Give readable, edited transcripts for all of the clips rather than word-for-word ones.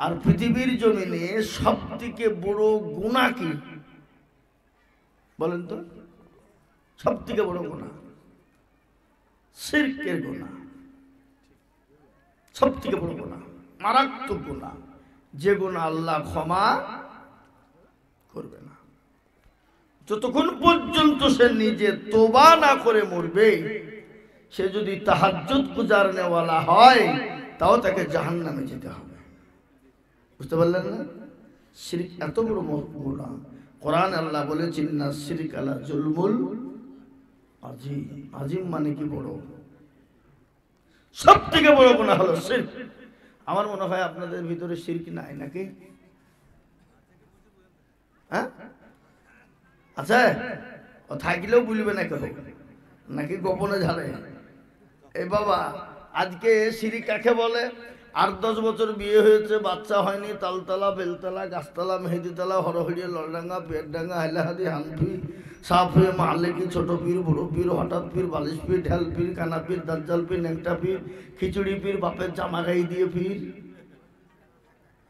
আর পৃথিবীর জমিনে সবথেকে বড় গুনাহ কি বলেন তো? সবথেকে বড় গুনাহ শিরকের গুনাহ, সবথেকে বড় গুনাহ, মারাত্মক গুনাহ, যে গুনাহ আল্লাহ ক্ষমা করবে না। যতক্ষণ পর্যন্ত সে নিজে তওবা না করে মরবে, সে যদি তাহাজ্জুদ গুজারনেওয়ালা হয়, তাও তাকে জাহান্নামে যেতে হবে। বুঝতে পারলেন না? শিরক এত বড় গুনাহ। কোরআন আল্লাহ বলেছেন না, শিরক আলা জুলমুল আজিম। আজিম মানে কি? বড়। সব থেকে বড় গুনাহ হলো শিরক। আমার মনে হয় আপনাদের ভিতরে শিরক নাই নাকি? হ্যাঁ আচ্ছা, ও থাকলেও বলবে না কেউ, নাকি গোপনে ঝাড়ে? এই বাবা, আজকে শিরক কাকে বলে? 8-10 বছর বিয়ে হয়েছে, বাচ্চা হয়নি, তালতলা, বেলতলা, গাছতলা, মেহেদিতলা, হরহরিয়া, ললডাঙ্গা, পেটডাঙ্গা, হাইলাহাদি, হানফি, সাফি, মালিকি, ছোট পীর, বড় পীর, হঠাৎ পীর, বালিশ পীর, ঢাল পীর, কানা পীর, দাজ্জাল পীর, ন্যাংটা পীর, খিচুড়ি পীর, বাপের জামা গাই দিয়ে পীর,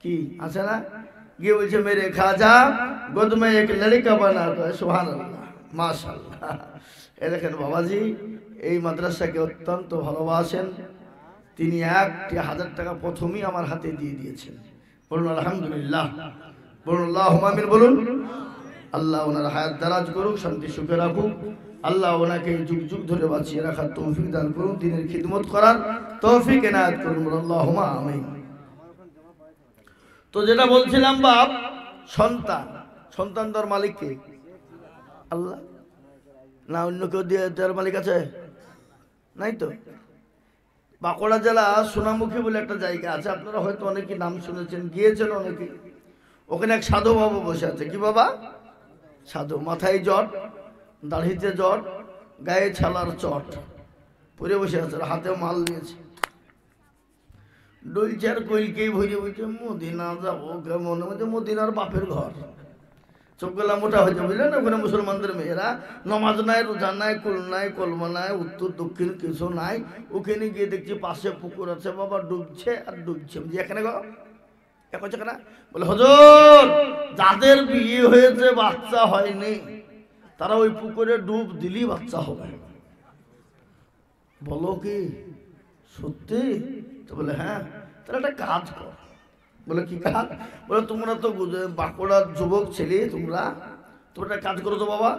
কি আছে না? গিয়ে বলছে মেরে খাজা গোদ মে এক লড়কা বানা দো। সুবহানাল্লাহ, মাশাআল্লাহ। এই দেখেন বাবাজি এই মাদ্রাসাকে অত্যন্ত ভালোবাসেন। তিনি 1,000 টাকা প্রথমেই আমার হাতে দিয়ে দিয়েছেন। বলুন আলহামদুলিল্লাহ, বলুন আল্লাহুম্মা আমিন, বলুন। আল্লাহ ওনার হায়াত দারাজ করুক, শান্তি সুখে রাখুক। আল্লাহ ওনাকে যুগ যুগ ধরে বাঁচিয়ে রাখার তৌফিক দান করুন, দ্বীনের খিদমত করার তৌফিক এনায়েত করুন। বলুন আল্লাহুম্মা আমিন। তো যেটা বলছিলাম, বাপ সন্তান, সন্তান দেওয়ার মালিক কে? আল্লাহ না? অন্য কেউ দিয়ে দেওয়ার মালিক আছে? নাই তো। বাঁকুড়া জেলা সোনামুখী বলে একটা জায়গা আছে, আপনারা হয়তো অনেকে নাম শুনেছেন, গিয়েছেন অনেকে। ওখানে এক সাধু বাবা বসে আছে। কি বাবা? সাধু। মাথায় জট, দাড়িতে জট, গায়ে ছালার চট, পরে বসে আছে, হাতে মাল নিয়েছে। ডলচার কইলকেই ভরে বলছে মদিনা যাবো, মনে মধ্যে মদিনার বাপের ঘর। চোখগুলা মোটা হয়েছে, বুঝলেন? ওখানে মুসলমানদের মেয়েরা নমাজ নাই, রোজা নাই, কুল নাই, কলমা নাই, উত্তর দক্ষিণ কিছু নাই। ওখানে গিয়ে দেখছি পাশে পুকুর আছে, বাবা ডুবছে আর ডুবছে। এখানে গো না বলে, হুজুর যাদের বিয়ে হয়েছে বাচ্চা হয়নি, তারা ওই পুকুরে ডুব দিলেই বাচ্চা হবে। বলো কি সত্যি? তো বলে হ্যাঁ। তাহলে একটা কাজ কর। বলে কি কাজ? বলে তোমরা তো বাঁকুড়ার যুবক ছেলে, তোমরা একটা কাজ করো তো বাবা।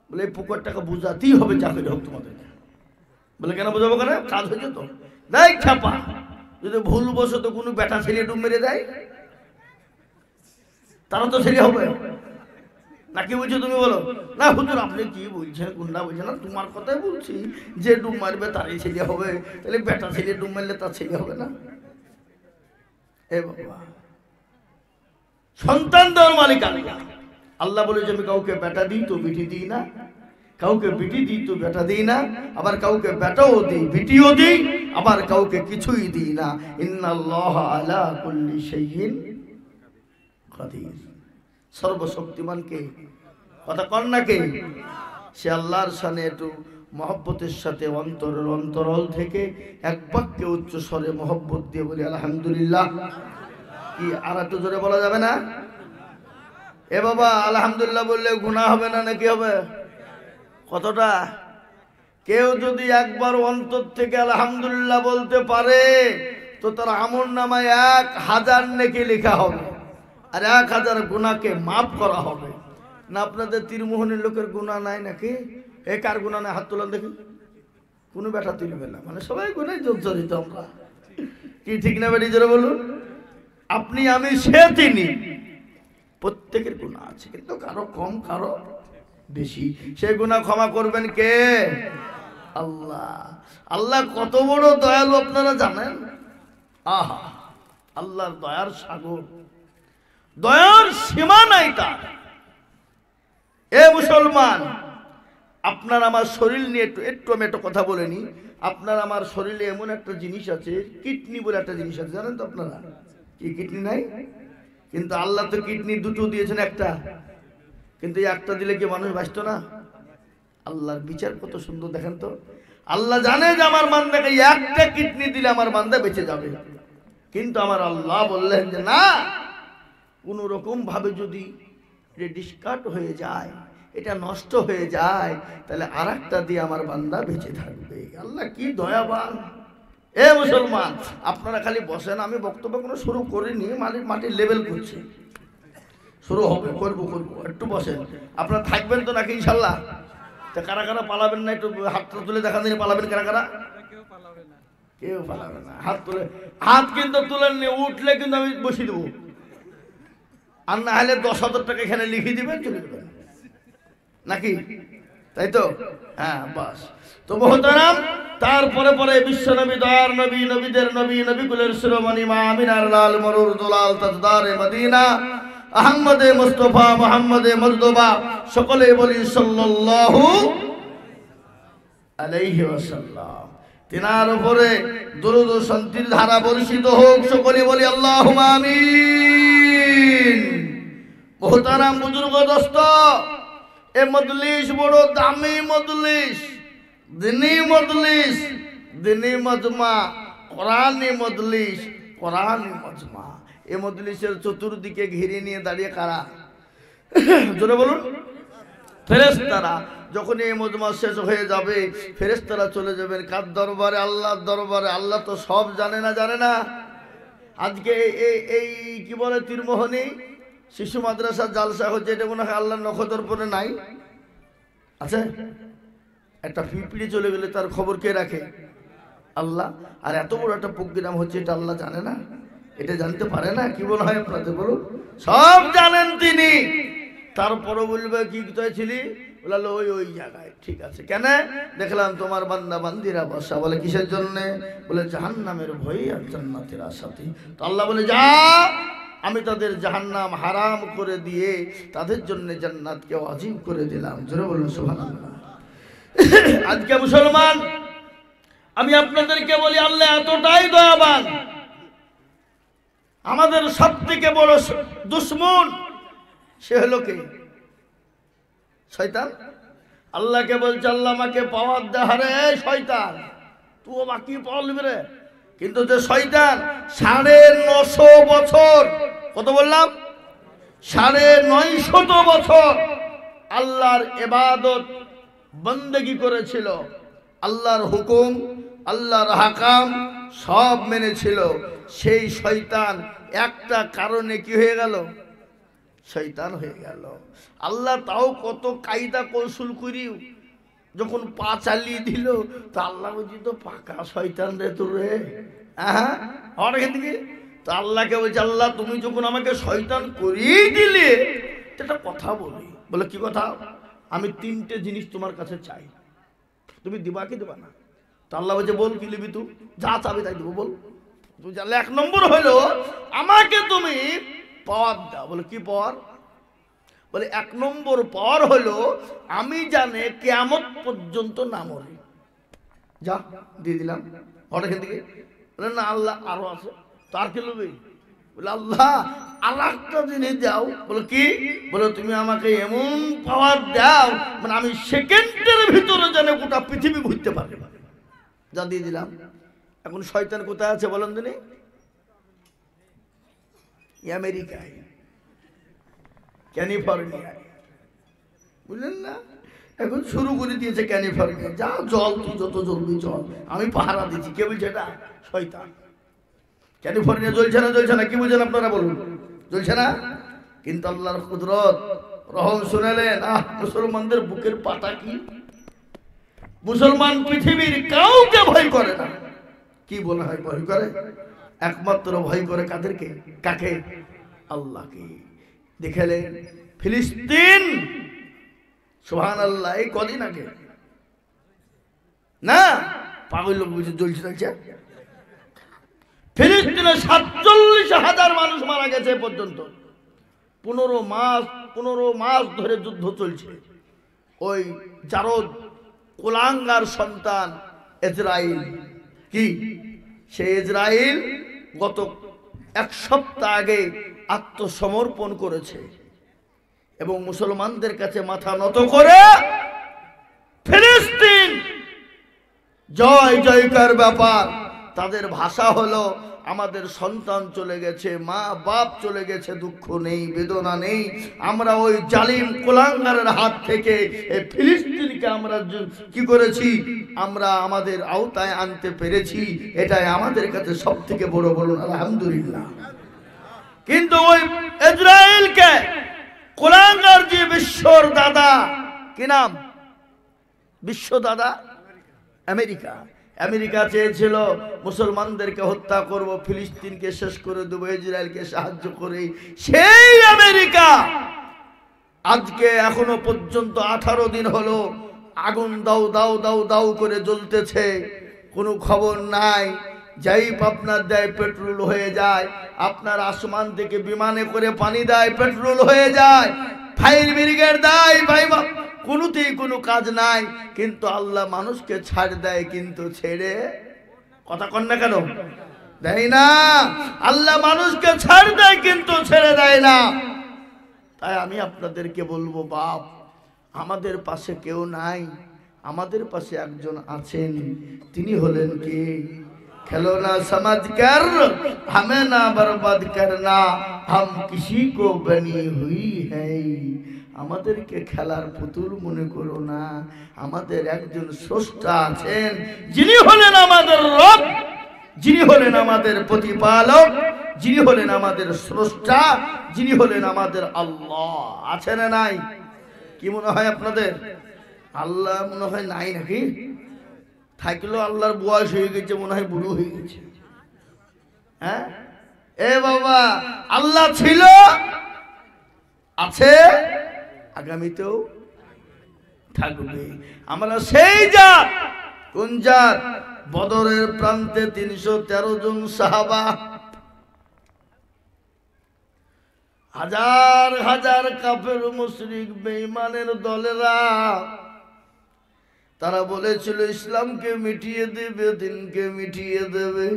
বলে এই পুকুরটাকে বুঝাতেই হবে, যা করে হোক তোমাদেরকে। বলে কেন বুঝাবো? কেন? কাজ হয়েছে তো। দেখ ছাপা, যদি ভুলবশত কোনো বেটা ছেলে ডুব মেরে দেয়, তারা তো ছেলে হবে নাকি? বলছো তুমি? বলো না হুজুর আপনি কি বলছেন, গুন্ডা বলছেন না, তোমার কথাই বলছি। যে ডুব মারবে তারই ছেলে হবে, তাহলে বেটা ছেলে ডুব মারলে তার ছেলে হবে না? এ বাবা, সন্তান দেওয়ার মালিক আল্লাহ। আল্লাহ বলেছে আমি কাউকে বেটা দিই তো বিটি দিই না, কাউকে বিটি দিই তো বেটা দিই না, আবার কাউকে বেটাও দিই, বিটিও দিই, আবার কাউকে কিছুই দিই না। ইন্নাল্লাহা আলা কুল্লি শাইইন কাদির। সর্বশক্তিমান কে? কথা কন না কে? সে আল্লাহর শানে একটু মহব্বতের সাথে অন্তরের অন্তরল থেকে এক বাক্যে উচ্চ স্বরে মহব্বত দিয়ে বলি আলহামদুলিল্লাহ। কি আর একটু জোরে বলা যাবে না? এ বাবা আলহামদুলিল্লাহ বললে গুনাহ হবে না নাকি হবে? কতটা? কেউ যদি একবার অন্তর থেকে আলহামদুলিল্লাহ বলতে পারে, তো তার আমলনামায় 1000 নেকি লেখা হবে, আর 1000 গুনাহকে মাফ করা হবে। না আপনাদের তীরমোহনের লোকের গুনাহ নাই নাকি? এ কার গুনাহ নাই? হাত তোলেন দেখি। কোনো বেটা তুলবে না, মানে সবাই গুনাহে জর্জরিত আমরা। কি ঠিক না বেটি? জোরে বলুন। আপনি আমি সে তিনি, প্রত্যেকের গুনাহ আছে, কিন্তু কারো কম কারো বেশি। সেই গুনাহ ক্ষমা করবেন কে? আল্লাহ। আল্লাহ কত বড় দয়ালু আপনারা জানেন? আহা, আল্লাহর দয়ার সাগর, দয়ার সীমা নাই তার। এ মুসলমান, আপনার আমার শরীর নিয়ে একটু আমি একটা কথা বলে নি। আপনার আমার শরীরে এমন একটা জিনিস আছে, কিডনি বলে একটা জিনিস আছে, জানেন তো আপনারা? কি কিডনি নাই? কিন্তু আল্লাহ তো কিডনি দুটো দিয়েছেন, একটা। কিন্তু একটা দিলে কি মানুষ বাঁচতো না? আল্লাহর বিচার কত সুন্দর দেখেন তো। আল্লাহ জানে যে আমার বান্দাকে একটা কিডনি দিলে আমার বান্দা বেঁচে যাবে। কিন্তু আমার আল্লাহ বললেন যে না, কোনো রকম ভাবে যদি ডিসকাট হয়ে যায়, এটা নষ্ট হয়ে যায়, তাহলে আর একটা দিয়ে আমার বান্দা বেঁচে থাকবে। আল্লাহ কি দয়াবান। এ মুসলমান, আপনারা খালি বসেন, আমি বক্তব্য কোনো শুরু করিনি, মাটির লেভেল করছি, শুরু হবে, করবো, একটু বসেন। আপনারা থাকবেন তো নাকি ইনশাল্লাহ? তা কারা কারা পালাবেন না? একটু হাতটা তুলে দেখা দিন, পালাবেন কারা কারা? কেউ পালাবে না। হাত তুলে, হাত কিন্তু তুলেন নি, উঠলে কিন্তু আমি বসিয়ে দেবো, আর না হলে 10,000 টাকা এখানে লিখে দিবেন, চলে দেবেন নাকি? তাই তো? হ্যাঁ, বাস। তো মোহতারাম, তারপরে পরে বিশ্বনবী, দয়ার নবী, নবীদের নবী, নবীকুলের শিরোমণি মা আমিনার লাল মরুর দুলাল তাজদারে মদিনা আহমদে মুস্তাফা মুহাম্মদে মুজতবা, সকলে বলি সাল্লাল্লাহু আলাইহি ওয়াসাল্লাম। তিনার উপরে দরুদ ও শান্তির ধারা বর্ষিত হোক, সকলে বলি আল্লাহুম্মা আমিন। মোহতারাম বুজুর্গ দোস্ত, এ মজলিস বড় দামি মজলিস, দিনী মজলিস, দিনী মজমা, কোরআনী মজলিস, কোরআনী মজমা। এ মজলিসের চতুর্দিকে ঘিরে নিয়ে দাঁড়িয়ে কারা? জোরে বলুন। ফেরেশতারা। যখন এই মজমা শেষ হয়ে যাবে, ফেরেশতারা চলে যাবেন কার দরবারে? আল্লাহর দরবারে। আল্লাহ তো সব জানে না, জানে না? আজকে এই কি বলে তীরমোহনী শিশু মাদ্রাসা জালসা হচ্ছে, এটা মনে হয় আল্লাহর নখদর্পণে নাই? আছে? একটা পিঁপড়ে চলে গেলে তার খবর কে রাখে? আল্লাহ। আর এত বড় একটা প্রোগ্রাম হচ্ছে, এটা আল্লাহ জানে না? এটা জানতে পারে না? কি মনে হয় আপনাদের? বলুন। সব জানেন তিনি, তারপরও বলবে কি কোথায় ছিলি? বললো ওই জায়গায়। ঠিক আছে, কেন? দেখলাম তোমার বান্দা বান্দিরা বসা। বলে কিসের জন্যে? বলে জাহান্নামের ভয়ে আর জান্নাতের আশাতে। তো আল্লাহ বলে যা, আমি তাদের জাহান্নাম হারাম করে দিয়ে তাদের জন্য জান্নাতকে ওয়াজিব করে দিলাম। জোরে বলুন সুবহানাল্লাহ। আজকে মুসলমান, আমি আপনাদেরকে বলি আল্লাহ এতটাই দয়াবান, আমাদের সবথেকে বড় দুশমন সে হলো কে? শয়তান। আল্লাহকে বলছে আল্লাহ আমাকে পাওয়ার দে। হারে শয়তান, তুই বাকি পাওয়ার নিবি রে। কিন্তু যে শয়তান 950 বছর, কত বললাম? 950 বছর আল্লাহর ইবাদত বন্দেগী করেছিল, আল্লাহর হুকুম, আল্লাহর হাকাম সব মেনেছিল। সেই শয়তান একটা কারণে কি হয়ে গেল? শয়তান হয়ে গেল। আল্লাহ তাও কত কায়দা কৌশল করিও যখন পা চালিয়ে দিল, তা আল্লাহ বলছি তো পাকা শয়তান রে তোর রে। হ্যাঁ, এখান থেকে তো আল্লাহকে বলছে আল্লাহ তুমি যখন আমাকে শয়তান করিয়ে দিলে, একটা কথা বলি। বলে কি কথা? আমি 3টে জিনিস তোমার কাছে চাই, তুমি দিবা কি দিবা না? তো আল্লাহ বলছে বল কি নিবি তুই? যা চাবি তাই দেবো, বল। তুই জানলে 1 নম্বর হলো আমাকে তুমি পাওয়ার দাও। বলে কি পাওয়ার? বলে 1 নম্বর পাওয়ার হলো আমি জানে কিয়ামত পর্যন্ত না মরি। যা দিয়ে দিলাম। এখান থেকে বলে না আল্লাহ আরো আছে, তার কি লবি? বলে আল্লাহ আর একটা জিনিস দাও। বলে কি? বলে তুমি আমাকে এমন পাওয়ার দাও মানে আমি সেকেন্ডের ভিতরে জানে গোটা পৃথিবী ঘুরতে পারবে। যা দিয়ে দিলাম। এখন শয়তান কোথায় আছে বলেন দিনে? আমেরিকায়, ক্যালিফোর্নিয়ায়, বুঝলেন না? এখন শুরু করে দিয়েছে ক্যালিফোর্নিয়া। যা জল, তুই যত জ্বলবি চল, আমি পাহারা দিচ্ছি। কে বলছে এটা? শয়তান। ক্যালিফোর্নিয়া জ্বলছে না? জ্বলছে না? কি বুঝেন আপনারা বলুন? জ্বলছে না? কিন্তু আল্লাহর কুদরত রহম শুনালেন। মুসলমানদের বুকের পাটা কি! মুসলমান পৃথিবীর কাউকে ভয় করে না। কি বলা হয় ভয় করে? একমাত্র ভয় করে কাদেরকে? কাকে? আল্লাহকে। দেখলেন ফিলিস্তিন, সুবহানাল্লাহ, এই কদিন আগে না পাগল লোক বুঝে জ্বলছে চলছে। ফিলিস্তিনে 47,000 মানুষ মারা গেছে পর্যন্ত। 15 মাস ধরে যুদ্ধ চলছে। ওই জারদ কুলাঙ্গার সন্তান ইসরাইল, কি সেই ইসরাইল গত 1 সপ্তাহ আগে আত্মসমর্পণ করেছে এবং মুসলমানদের কাছে মাথা নত করে ফিলিস্তিন জয় জয়কার ব্যাপার। তাদের ভাষা হলো আমাদের সন্তান চলে গেছে, মা বাপ চলে গেছে, দুঃখ নেই, বেদনা নেই। আমরা ওই জালিম কুলাঙ্গারের হাত থেকে এই ফিলিস্তিনকে আমরা কি করেছি, আমরা আমাদের আওতায় আনতে পেরেছি। এটাই আমাদের কাছে সব থেকে বড়, বলুন আলহামদুলিল্লাহ। কিন্তু ওই ইসরায়েলকে কুলাঙ্গার যে বিশ্বর দাদা, কি নাম বিশ্ব দাদা, আমেরিকা। আমেরিকা চেয়েছিল মুসলমানদেরকে হত্যা করব, ফিলিস্তিনকে শেষ করে দেবো, ইসরায়েলকে সাহায্য করে। সেই আমেরিকা আজকে এখনো পর্যন্ত 18 দিন হলো আগুন দাও দাও দাও দাও করে জ্বলতেছে, কোনো খবর নাই। যাই আপনার দেয় পেট্রোল হয়ে যায়, আপনার আসমান থেকে বিমানে করে পানি দেয়, পেট্রোল হয়ে যায়, ফায়ার ব্রিগেড দেয়, ভাই কোনোতেই কোনো কাজ নাই। কিন্তু আল্লাহ মানুষকে ছাড় দেয়, কিন্তু ছেড়ে, কথা কন না কেন, দেয় না। আল্লাহ মানুষকে ছাড় দেয় কিন্তু ছেড়ে দেয় না। তাই আমি আপনাদেরকে বলবো, বাপ আমাদের পাশে কেউ নাই, আমাদের পাশে একজন আছেন, তিনি হলেন কি, খেলো না সমাজ কর हमें ना बर्बाद करना, हम किसी को बनी हुई है। আমাদেরকে খেলার পুতুল মনে করো না, আমাদের একজন স্রষ্টা আছেন, যিনি হলেন আমাদের রব, যিনি হলেন আমাদের প্রতিপালক, যিনি হলেন আমাদের স্রষ্টা, যিনি হলেন আমাদের আল্লাহ। আছে না নাই? কি মনে হয় আপনাদের? আল্লাহ মনে হয় নাই নাকি? থাকলেও আল্লাহর বয়স হয়ে গেছে, মনে হয় বুড়ো হয়ে গেছে। হ্যাঁ এ বাবা, আল্লাহ ছিল, আছে, আগামীতেও থাকবে। আমরা সেই জাত, কোন জাত? বদরের প্রান্তে 313 জন সাহাবা, হাজার হাজার কাফের মুশরিক বেঈমানের দলেরা, তারা বলেছিল ইসলামকে মিটিয়ে দেবে, দিনকে মিটিয়ে দেবে,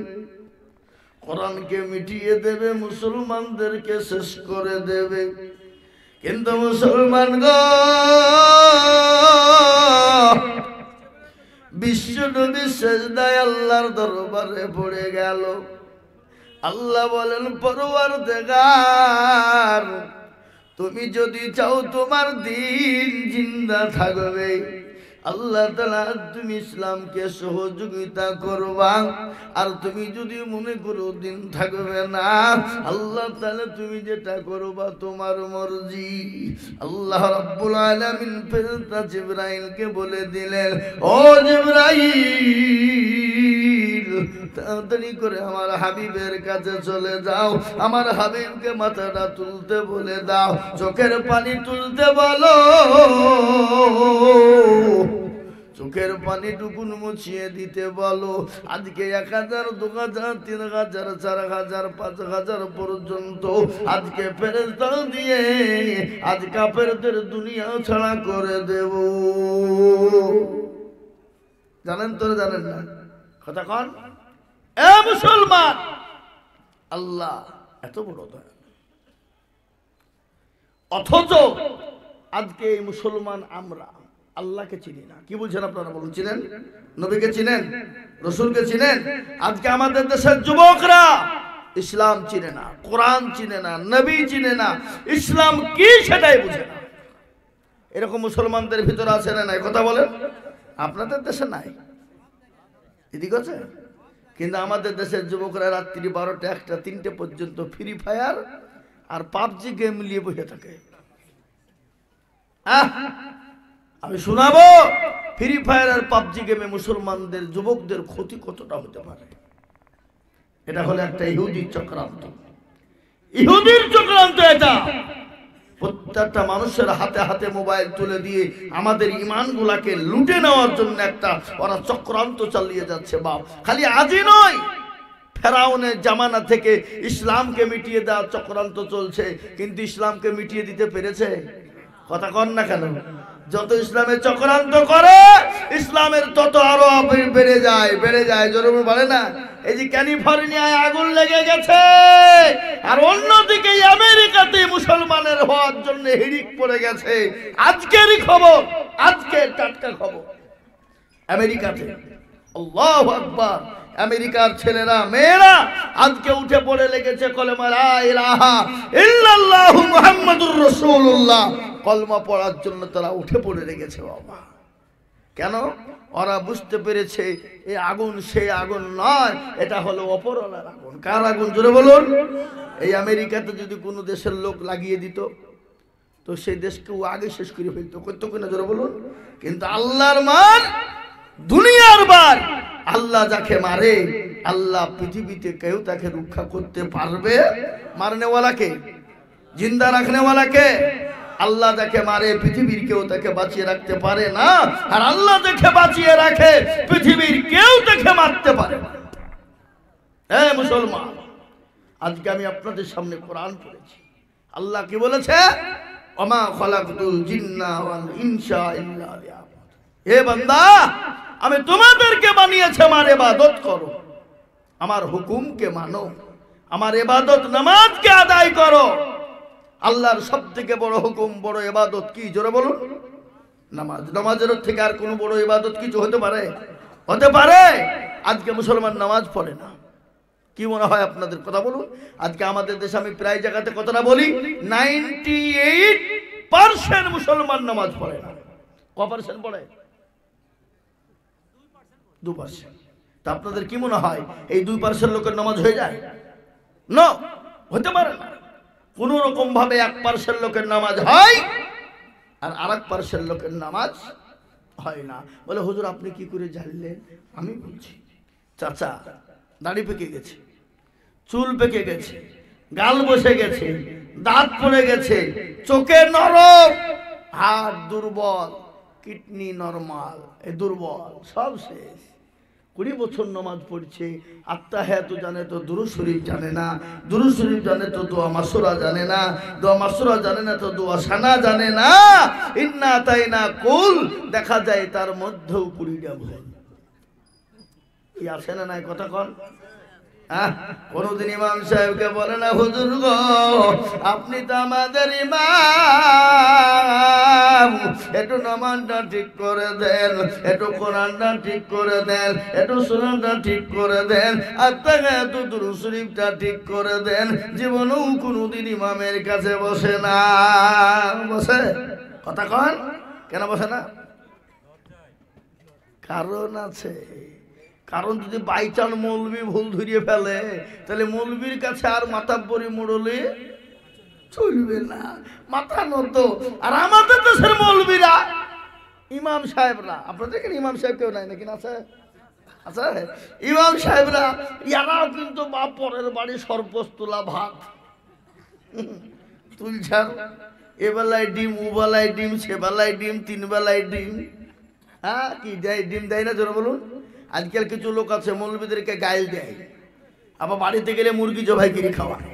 কোরআনকে মিটিয়ে দেবে, মুসলমানদেরকে শেষ করে দেবে। কিন্তু মুসলমান গো, বিশ্ব নবী সেজদায় আল্লাহর দরবারে পড়ে গেল। আল্লাহ বলেন, পরওয়ারদিগার, তুমি যদি চাও তোমার দিন জিন্দা থাকবে, আল্লাহ তাআলা তুমি ইসলামকে সহযোগিতা করবা। আর তুমি যদি মনে করো দিন থাকবে না, আল্লাহ তাআলা তুমি যেটা করবা তোমার মর্জি। আল্লাহ রাব্বুল আলামিন ফেরেশতা জিবরাইলকে বলে দিলেন, ও জিবরাইল, তাড়াতাড়ি করে আমার হাবিবের কাছে চলে যাও, আমার হাবিবকে মাথাটা তুলতে বলে দাও, চোখের পানি তুলতে বলো, চোখের পানি টুকুন মুছিয়ে দিতে বলো। আজকে 1000, 2000, 3000, 4000, 5000 পর্যন্ত আজকে ফেরেশতা দিয়ে আজ কাফেরদের দুনিয়া ছাড়া করে দেব। জানেন তো, জানেন না? কথা কন এ মুসলমান, আল্লাহ এত বড় দয়া, অথচ আজকে এই মুসলমান আমরা আল্লাহকে চিনি না। কি বলছেন আপনারা? বলুন, চিনেন? নবীকে চিনেন? রসুলকে চিনেন? আজকে আমাদের দেশের যুবকরা ইসলাম চিনে না, কোরআন চিনে না, নবী চিনে না, ইসলাম কি সেটাই বুঝে না। এরকম মুসলমানদের ভিতরে আছে না নাই? কথা বলেন। আপনাদের দেশে নাই, এদিকে আছে। কিন্তু আমাদের দেশের যুবকরা রাত্রি 12টা, 1টা, 3টে পর্যন্ত ফ্রি ফায়ার আর পাবজি গেম নিয়ে বসে থাকে। আমি শোনাবো ফ্রি ফায়ার আর পাবজি গেমে মুসলমানদের যুবকদের ক্ষতি কতটা হতে পারে। এটা হলো একটা ইহুদির চক্রান্ত, ইহুদির চক্রান্ত এটা। প্রত্যেকটা মানুষের হাতে হাতে মোবাইল তুলে দিয়ে আমাদের ইমানগুলাকে লুটে নেওয়ার জন্য একটা ওরা চক্রান্ত চালিয়ে যাচ্ছে। বাপ, খালি আজই নয়, ফেরাউনের জামানা থেকে ইসলামকে মিটিয়ে দেওয়ার চক্রান্ত চলছে, কিন্তু ইসলামকে মিটিয়ে দিতে পেরেছে? কথা কন না কেন? যত ইসলামের চক্রান্ত করে ইসলামের তত আরো বেড়ে যায়, বেড়ে যায়, জোরে বাড়ে না? এই যে ক্যালিফোর্নিয়ায় আগুন লেগে গেছে, আর অন্যদিকে আমেরিকাতে মুসলমানের হওয়ার জন্য হিড়িক পড়ে গেছে। আজকেরই খবর, আজকের টাটকা খবর, আমেরিকাতে আল্লাহু আকবার, আমেরিকার ছেলেরা মেয়েরা আজকে উঠে পড়ে লেগেছে কলেমা লা ইলাহা ইল্লাল্লাহু মুহাম্মাদুর রাসূলুল্লাহ, কলমা পড়ার জন্য তারা উঠে পড়ে লেগেছে বাবা। কেন? ওরা বুঝতে পেরেছে এই আগুন সেই আগুন নয়, এটা হলো অপরওয়ালার আগুন। কার আগুন জোরে বলুন? এই আমেরিকাতে যদি কোনো দেশের লোক লাগিয়ে দিত তো সেই দেশকে ও আগে শেষ করে ফেলতো, করতো কিনা জোরে বলুন? কিন্তু আল্লাহর মার, দুনিয়ার বার, আল্লাহ যাকে মারে, আল্লাহ পৃথিবীতে কেউ তাকে রক্ষা করতে পারবে? মারনেওয়ালাকে, জিন্দা রাখনেওয়ালাকে। আল্লাহ যাকে মারে পৃথিবীর কেউ তাকে বাঁচিয়ে রাখতে পারে না, আর আল্লাহ যাকে বাঁচিয়ে রাখে পৃথিবীর কেউ তাকে মারতে পারে না। হ্যাঁ মুসলমান, আজকে আমি আপনাদের সামনে কোরআন পড়েছি। আল্লাহ কি বলেছে? ওমা খালাকতুল জিন্না ওয়াল ইনসা ইল্লা লিয়াবুদুন। হে বান্দা, আমি তোমাদেরকে বানিয়েছি আমার ইবাদত করো, আমার হুকুমকে মানো, আমার ইবাদত নামাজকে আদায় করো। আল্লাহর সবথেকে বড় হুকুম, বড় ইবাদত কি জোরে বলুন? নামাজ। নামাজের থেকে আর কোনো বড় ইবাদত কিছু হতে পারে? হতে পারে? আজকে মুসলমান নামাজ পড়ে না। কি মনে হয় আপনাদের? কথা বলুন। আজকে আমাদের দেশে আমি প্রায় জায়গাতে কথাটা বলি, 98% মুসলমান নামাজ পড়ে না। ক পার্সেন্ট পড়ে? 2%। তা আপনাদের কি মনে হয় এই 2% লোকের নামাজ হয়ে যায়? না, হতে পারে না। কোন রকম ভাবে 1% লোকের নামাজ হয় আর 1% লোকের নামাজ হয় না। বলে হুজুর আপনি কি করে জানলেন? আমি বলছি। চাচা দাড়ি পেকে গেছে, চুল পেকে গেছে, গাল বসে গেছে, দাঁত পড়ে গেছে, চোখে নরম, হাত দুর্বল, কিডনি নরমাল, এই দুর্বল, সব শেষ। 20 বছর নামাজ পড়ছে, আত্তাহিয়াতু জানে তো দুরূদ শরীফ জানে না, দুরূদ শরীফ জানে তো দোয়া মাসুরা জানে না, দোয়া মাসুরা জানে না তো দোয়া সানা জানে না। ইন্না তাইনা কুল, দেখা যায় তার মধ্যেও 20টা ভুল। কি আসে না নাই কথা কন? কোনদিন ইমাম সাহেবকে বলে না হুজুর গো আপনি তো আমাদের ইমাম, একটু নামাজটা ঠিক করে দেন, একটু কোরআনটা ঠিক করে দেন, একটু সুন্নাহটা ঠিক করে দেন, আত্তাহিয়াতু দুরূদ শরীফটা ঠিক করে দেন। জীবনেও কোনদিন ইমামের কাছে বসে না। বসে? কথা কন, কেন বসে না? কারণ আছে। কারণ যদি বাইচান মৌলবি ভুল ধরিয়ে ফেলে তাহলে মৌলবির কাছে আর মাতাব্বরি মোড়লে চলবে না, মাথা নত। আর আমাদের দেশের মৌলবিরা, ইমাম সাহেবরা, আপনাদের এখানে ইমাম সাহেব কেউ নাই নাকি? আছে? আচ্ছা, ইমাম সাহেবরা এরাও কিন্তু বা পরের বাড়ি সরপোষ তোলা ভাত তুলছার, এবেলায় ডিম, ওবেলায় ডিম, সেবেলায় ডিম, 3 বেলায় ডিম। হ্যাঁ, কি দেয়? ডিম দেয় না জোরে বলুন? আজকাল কিছু লোক আছে মৌলবীদেরকে গাইল দেয়, আবার বাড়িতে গেলে মুরগি জবাই করে খাওয়ায়।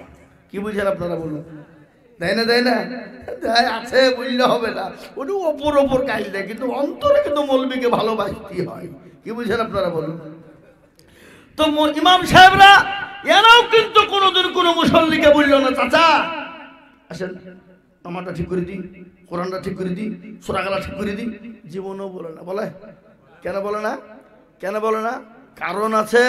কি বুঝেন আপনারা বলুন? দেয় না? দেয় না? দেয়, আছে, বুঝলে হবে না। ওটা ওপর ওপর গাইল দেয়, কিন্তু অন্তরে কিন্তু মৌলবীকে ভালোবাসতে হয়। কি বুঝেন আপনারা বলুন? তো ইমাম সাহেবরা এরাও কিন্তু কোনোদিন কোনো মুসল্লিকে বলল না চাচা আসেন নামাজটা ঠিক করে দিই, কোরআনটা ঠিক করে দিই, সূরা গালা ঠিক করে দিই। জীবনও বলে না। বলে কেন বলে না? কেন বলে না? কারণ আছে।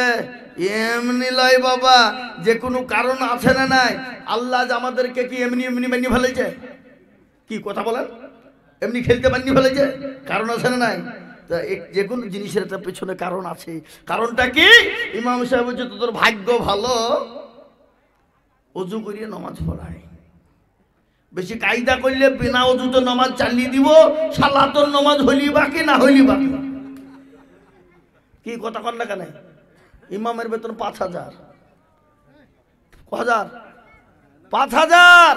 এমনি লয় বাবা, যে কোনো কারণ আছে না নাই? আল্লাহ আমাদেরকে কি এমনি এমনি বানিয়ে ফেলেছে? কি কথা বলেন? এমনি খেলতে বানিয়ে ফেলেছে? কারণ আছে না নাই? যে কোনো জিনিসের একটা পেছনে কারণ আছে। কারণটা কি? ইমাম সাহেব বলছে তোর ভাগ্য ভালো, অজু করিয়ে নামাজ পড়ায়। বেশি কায়দা করলে বিনা অজুতে নামাজ চালিয়ে দিব, সালাতের নামাজ হইলি বাকি না হইলি বাকি। কি কথা কন না কেন? ইমামের বেতন 5,000। 5,000।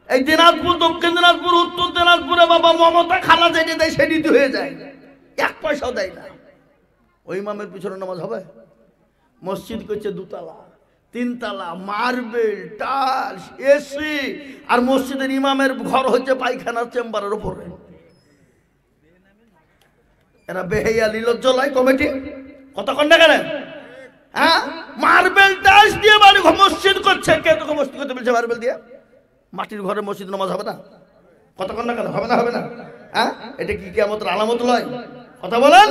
এই দিনাজপুর, দক্ষিণ দিনাজপুর, উত্তর দিনাজপুরে বাবা মমতা খালা যেটি দেয় সেটি হয়ে যায়, 1 পয়সাও দেয় না। ওই ইমামের পিছনে নামাজ হবে? মসজিদ করছে 2 তলা 3 তলা, মার্বেল, টাইলস, এসি, আর মসজিদের ইমামের ঘর হচ্ছে পায়খানার চেম্বারের উপরে। এরা বেহেয়া লিলজ্জ লাই কমিটি। কতক্ষণ না কেন? হ্যাঁ, মার্বেল টাইলস দিয়ে বাড়ি মসজিদ করছে। কে তোকে মসজিদ করতে বলছে মার্বেল দিয়ে? মাটির ঘরে মসজিদ নামাজ হবে না? কতক্ষণ না কেন? হবে না? হবে না? হ্যাঁ, এটা কি কিয়ামতের আলামত নয়? কথা বলেন।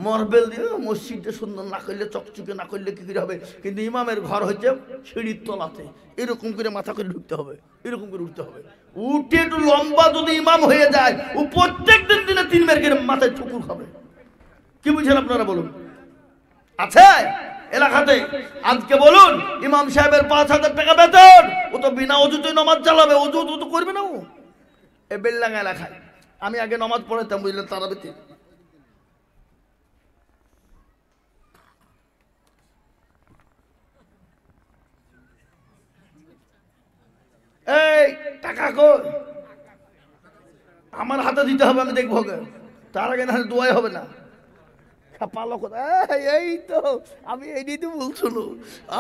মার্বেল দিয়ে মসজিদটা সুন্দর না করলে, চকচকে না করলে কি করে হবে? কিন্তু ইমামের ঘর হচ্ছে সিঁড়ির তলাতে, এরকম করে মাথা করে ঢুকতে হবে, এরকম করে উঠতে হবে। উঠে একটু লম্বা যদি ইমাম হয়ে যায়, ও প্রত্যেক দিন দিনে 3 বার করে মাথায় ঠুকুর খাবে। কি বুঝছেন আপনারা বলুন? আছে এলাকাতে? আজকে বলুন ইমাম সাহেবের 5,000 টাকা বেতন, ও তো বিনা অজুতে নামাজ চালাবে, অজু তো করবে না ও। এ বেলডাঙ্গা এলাকায় আমি আগে নামাজ পড়াতাম, বুঝলেন, তারাবিতে। এই টাকা কই? আমার হাতে দিতে হবে, আমি দেখবো। তার আগে না দোয়াই হবে না। এই তো আমি এই তো বলছিল,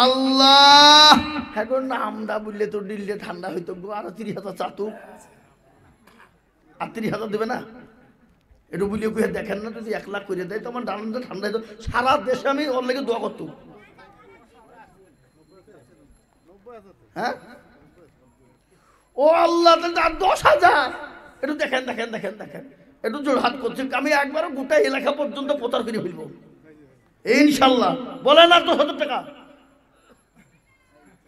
আল্লাহ এখন নামটা বললে তো দিল্লি ঠান্ডা হইতো। আর 30,000 চাতু, আর 30,000 দেবে না? একটু বুঝিয়ে কুয়ে দেখেন না, যদি 1 লাখ করে দেয় তো আমার ডানটা ঠান্ডা হইতো। সারা দেশে আমি ওর লেগে দোয়া করতাম। হ্যাঁ, ও আল্লাহ, 10,000। একটু দেখেন দেখেন দেখেন দেখেন, একটু জোরহাত করছে। আমি একবারও গোটা এলাকা পর্যন্ত প্রচার করে ফেলবো ইনশাল্লাহ। বলেন আর 10,000 টাকা